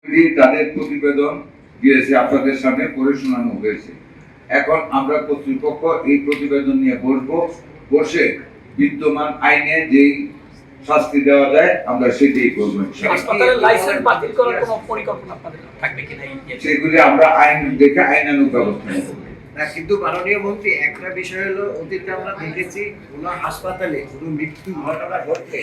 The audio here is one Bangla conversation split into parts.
তাদের প্রতিবেদন দিয়েছে, আপনাদের সামনে পড়ে শোনানো হয়েছে। এখন আমরা কর্তৃপক্ষ এই প্রতিবেদন নিয়ে বসে বিদ্যমান আইনে যেই শাস্তি দেওয়া যায় আমরা সেটাই করবো। হাসপাতালের লাইসেন্স বাতিল করার কোনো পরিকল্পনা আপনাদের থাকবে কিনা? সেগুলি আমরা আইন দেখে আইনানুগ ব্যবস্থা নেব। না, কিন্তু মাননীয় মন্ত্রী, একটা বিষয় হলো অতীতে আমরা দেখেছি কোনো হাসপাতালে কোনো মৃত্যু ঘটনা ঘটলে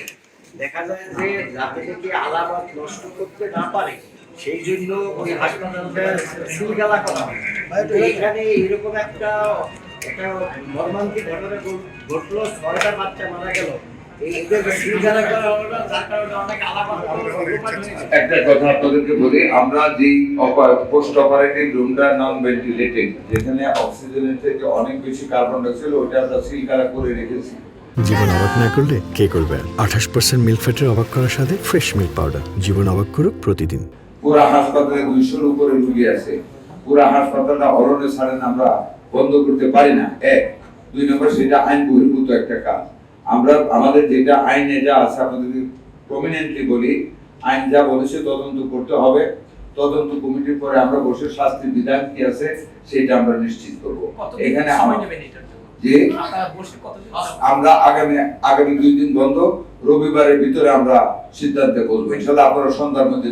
দেখা যায় যে যাতে থেকে আলামত নষ্ট করতে না পারে সেই জন্য ওই হাসপাতালটা সিলগালা করা হয়। তো এখানে এরকম একটা মর্মান্তিক ঘটনা ঘটলো, 6টা বাচ্চা মারা গেল। একটা কথা আপনাদেরকে বলি, আমরা যেই পোস্ট অপারেটিভ রুমটা নন ভেন্টিলেটেড, যেখানে অক্সিজেনের থেকে অনেক বেশি কার্বন ডাইঅক্সাইড, ওটা আমরা সিলগালা করে রেখেছি। জীবন অবাক না করলে কে করবে? 28% মিল্ক ফ্যাটের অবাক করার সাথে ফ্রেশ মিল্ক পাউডার। জীবন অবাক করুক প্রতিদিন। পুরা হাসপাতালে 200-র উপরে রোগী আছে। পুরা হাসপাতালটা অরণ্য ছাড়েন আমরা বন্ধ করতে পারি না। 1, 2 নম্বর, সেটা আইন বহির্ভূত একটা কাজ। আমরা আমাদের যেটা আইনে যা আছে আপনাদেরকে প্রমিনেন্টলি বলি, আইন যা বলেছে তদন্ত করতে হবে। তদন্ত কমিটির পরে আমরা বসে শাস্তির বিধান কি আছে সেটা আমরা নিশ্চিত করব। এখানে যে আমরা আগামী 2 দিন বন্ধ, রবিবারের ভিতরে আমরা সিদ্ধান্তে বলবো। ইনশাআল্লাহ আপনারা সন্ধ্যার মধ্যে